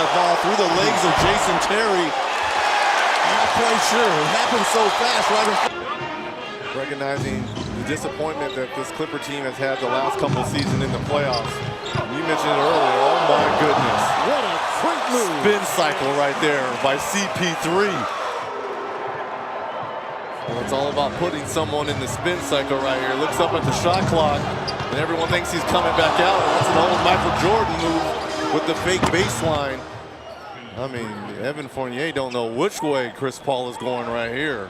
that ball through the legs of Jason Terry. Not quite sure. It happened so fast right in front. Recognizing the disappointment that this Clipper team has had the last couple seasons in the playoffs. You mentioned it earlier. Oh my goodness. What a great move. Spin cycle right there by CP3. Well, it's all about putting someone in the spin cycle right here. Looks up at the shot clock, and everyone thinks he's coming back out. That's an old Michael Jordan move with the fake baseline. I mean, Evan Fournier don't know which way Chris Paul is going right here.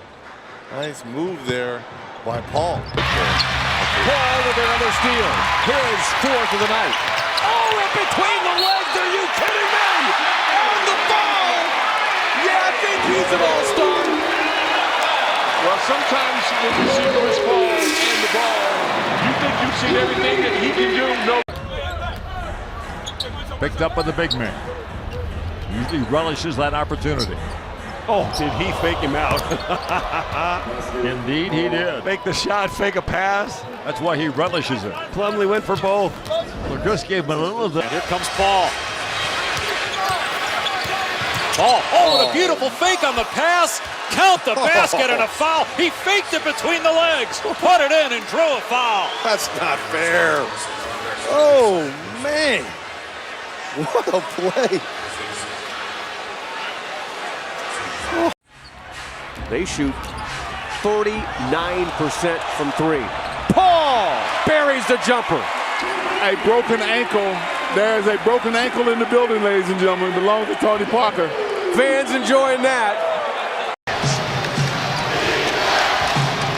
Nice move there by Paul. Paul with another steal. His fourth of the night. Oh, in between the legs. Are you kidding me? And the ball. Yeah, I think he's an all-star. Well, sometimes when you see Chris Paul and the ball, you think you've seen everything that he can do. No. Picked up by the big man. Usually relishes that opportunity. Oh, did he fake him out? Indeed he did. Make the shot, fake a pass. That's why he relishes it. Plumlee went for both. Well, just gave him a little of that. Here comes Paul. Paul, oh, the beautiful fake on the pass. Count the basket and a foul. He faked it between the legs. Put it in and drew a foul. That's not fair. Oh, man. What a play. They shoot 39% from three. Paul buries the jumper. A broken ankle. There's a broken ankle in the building, ladies and gentlemen. It belongs to Tony Parker. Fans enjoying that.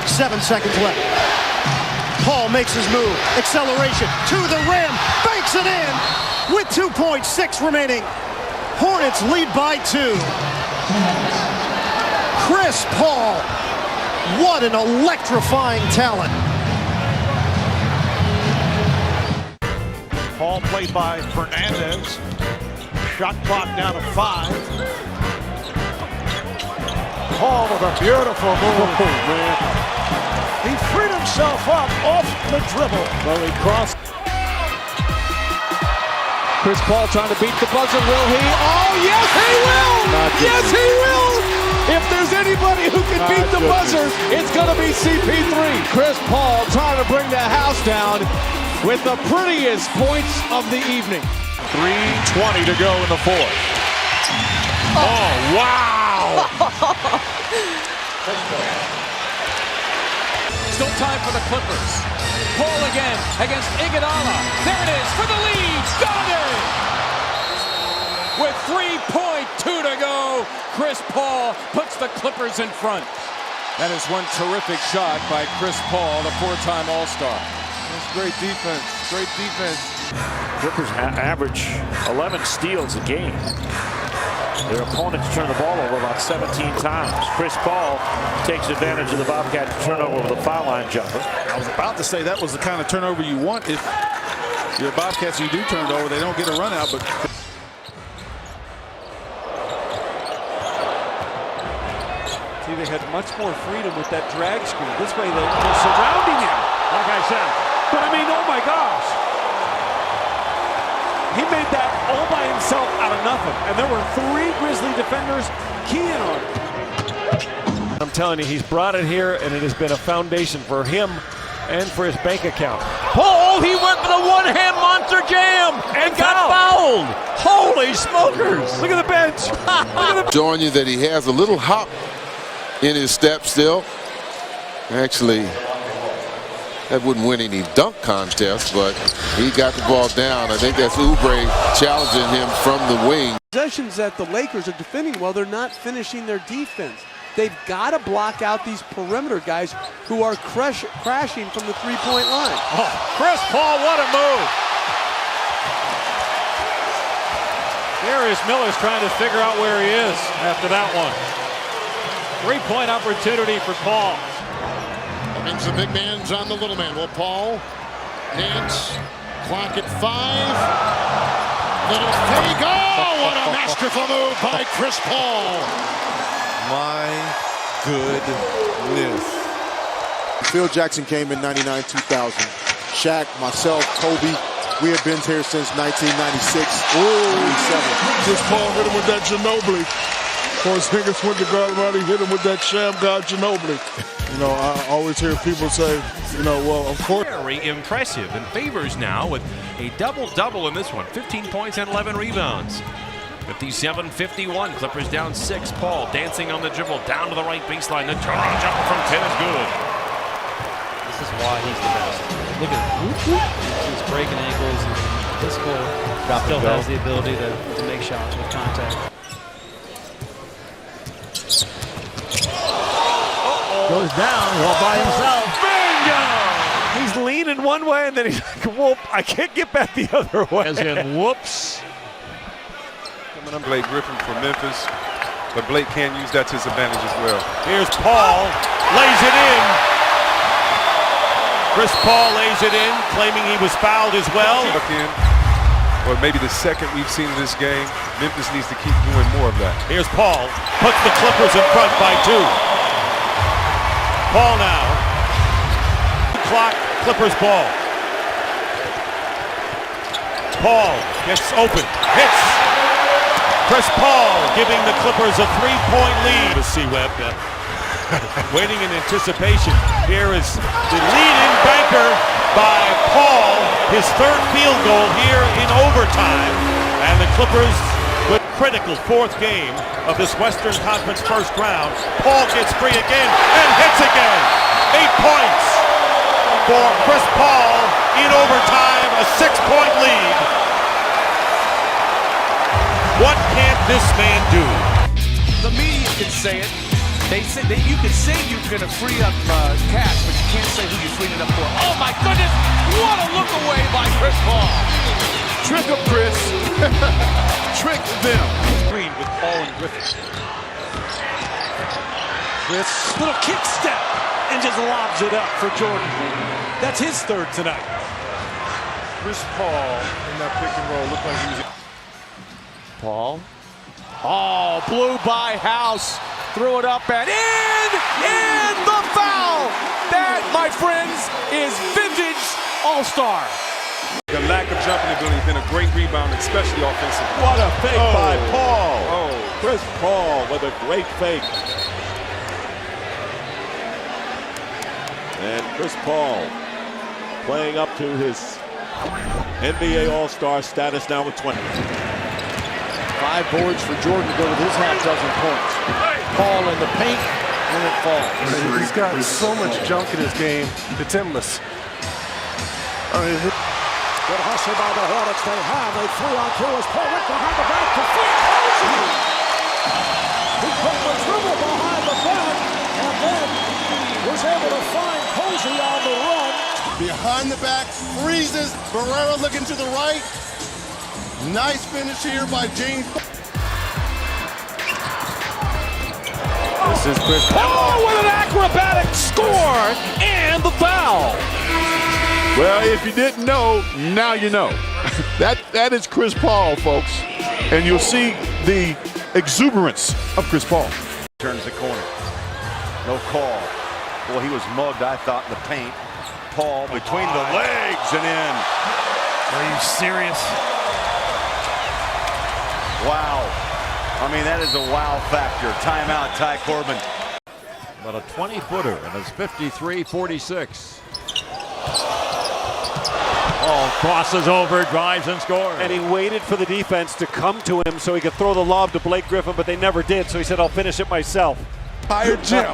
7 seconds left. Paul makes his move. Acceleration to the rim. Banks it in with 2.6 remaining. Hornets lead by 2. Chris Paul. What an electrifying talent. Paul played by Fernandez. Shot clock down to 5. Paul with a beautiful move. Oh, man. He freed himself up off the dribble. Well, he crossed. Chris Paul trying to beat the buzzer. Will he? Oh, yes, he will! Yes, he will! If there's anybody who can beat the buzzer, it's going to be CP3. Chris Paul trying to bring the house down with the prettiest points of the evening. 3:20 to go in the fourth. Oh, wow! Still time for the Clippers. Paul again against Iguodala. There it is for the lead. Got it! With 3.2 to go, Chris Paul puts the Clippers in front. That is one terrific shot by Chris Paul, the four-time All-Star. That's great defense. Great defense. Clippers average 11 steals a game. Their opponents turn the ball over about 17 times. Chris Paul takes advantage of the Bobcat turnover with a foul line jumper. I was about to say that was the kind of turnover you want. If you're Bobcats, you do turn it over, they don't get a run out. But see, they had much more freedom with that drag screen. This way they're surrounding him, like I said. But I mean, oh my gosh. He made that all by himself out of nothing. And there were 3 Grizzly defenders keying on him. I'm telling you, he's brought it here, and it has been a foundation for him and for his bank account. Oh, he went for the one-hand monster jam and got fouled. Holy smokers. Look at the bench. Look at the showing you that he has a little hop in his step still. Actually, that wouldn't win any dunk contest, but he got the ball down. I think that's Oubre challenging him from the wing. Possessions that the Lakers are defending well, they're not finishing their defense. They've got to block out these perimeter guys who are crashing from the three-point line. Oh, Chris Paul, what a move. Darius Miller's trying to figure out where he is after that one. 3-point opportunity for Paul. Brings the big man's on the little man. Well, Paul, Nance, clock at 5. Little fake. Oh, what a masterful move by Chris Paul. My goodness. Phil Jackson came in 99, 2000. Shaq, myself, Kobe, we have been here since 1996, 97. Chris Paul hit him with that Ginobili. Porzingis went to guard him out. He hit him with that sham god Ginobili. You know, I always hear people say, you know, well, of course. Very impressive, and Favors now with a double-double in this one. 15 points and 11 rebounds. 57-51, Clippers down 6. Paul dancing on the dribble, down to the right baseline. The turnaround jumper from 10 is good. This is why he's the best. Look at him. He's breaking ankles and physical. Still has the ability to make shots with contact. Goes down all by himself. Bingo! He's leaning one way and then he's like, whoop, I can't get back the other way. As in, whoops. Blake Griffin from Memphis, but Blake can use that to his advantage as well. Here's Paul, lays it in. Chris Paul lays it in, claiming he was fouled as well. Or maybe the second we've seen in this game. Memphis needs to keep doing more of that. Here's Paul, puts the Clippers in front by 2. Paul now. Clock, Clippers ball. Paul gets open, hits. Chris Paul giving the Clippers a 3-point lead. To see Webb waiting in anticipation. Here is the lead-in banker by Paul. His 3rd field goal here in overtime. And the Clippers with critical 4th game of this Western Conference first round. Paul gets free again and hits again. 8 points for Chris Paul in overtime. A 6-point lead. What can't this man do? The media can say it. They say that you can say you're going to free up cash, but you can't say who you're freeing it up for. Oh my goodness! What a look away by Chris Paul. Trick them, Chris. Trick them. Green with Paul and Griffin. Chris, little kick step, and just lobs it up for Jordan. That's his 3rd tonight. Chris Paul in that pick and roll looked like he was. Paul. Oh, blew by House. Threw it up and in the foul. That, my friends, is vintage All-Star. The lack of jumping ability has been a great rebound, especially offensively. What a fake by Paul. Oh. Chris Paul with a great fake. And Chris Paul playing up to his NBA All-Star status now with 20. 5 boards for Jordan to go with his half-dozen points. Paul in the paint, and it falls. He's got so much junk in his game. It's endless. Good hustle by the Hornets. They have a 3-on-2 as Paul went behind the back to free Posey. He put the dribble behind the back and then was able to find Posey on the run. Behind the back, freezes. Barrera looking to the right. Nice finish here by James. This is Chris Paul with an acrobatic score and the foul. Well, if you didn't know, now you know. That is Chris Paul, folks. And you'll see the exuberance of Chris Paul. Turns the corner. No call. Well, he was mugged, I thought, in the paint. Paul between the legs and in. Are you serious? Wow. I mean, that is a wow factor. Timeout, Ty Corbin. About a 20-footer, and it's 53-46. Paul crosses over, drives, and scores. And he waited for the defense to come to him so he could throw the lob to Blake Griffin, but they never did, so he said, I'll finish it myself. Hired Jim.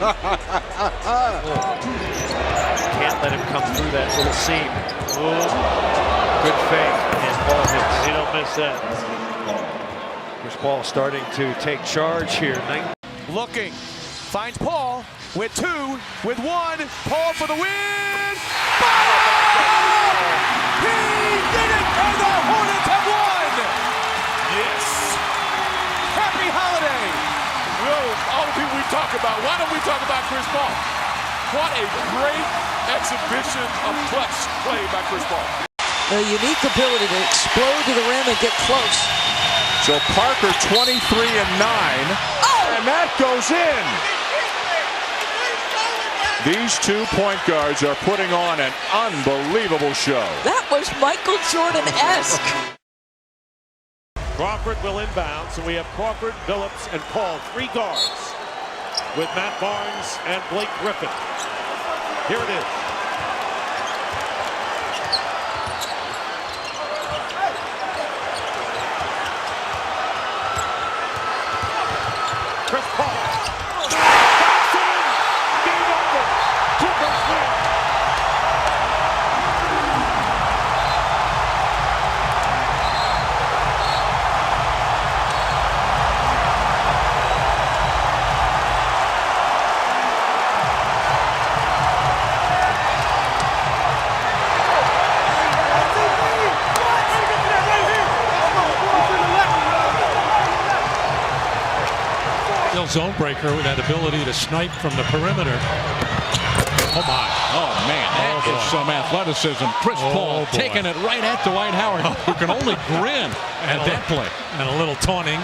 Can't let him come through that little seam. Good fake, and Paul hits. You don't miss that. Chris Paul starting to take charge here. Looking, finds Paul with 2, with 1. Paul for the win. Ball! He did it, and the Hornets have won. Yes. Happy holiday. Well, all the people we talk about, why don't we talk about Chris Paul? What a great exhibition of clutch play by Chris Paul. A unique ability to explode to the rim and get close. So Parker 23 and 9, and that goes in. These 2 point guards are putting on an unbelievable show. That was Michael Jordan-esque. Crawford will inbound, so we have Crawford, Billups, and Paul, 3 guards, with Matt Barnes and Blake Griffin. Here it is. Chris Paul. Game over. Clippers win. Zone breaker with that ability to snipe from the perimeter. Oh my. Oh man, that is some athleticism. Chris Paul taking it right at Dwight Howard, who can only grin at that play. And a little taunting.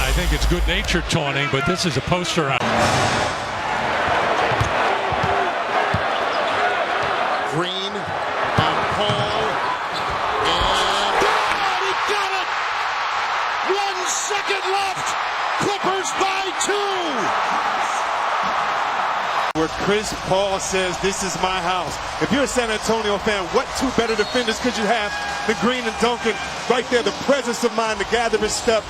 I think it's good-natured taunting, but this is a poster out. Green and Paul. And he got it! 1 second left! Clippers by 2! Where Chris Paul says, this is my house. If you're a San Antonio fan, what 2 better defenders could you have than Green and Duncan? Right there, the presence of mind to gather his step,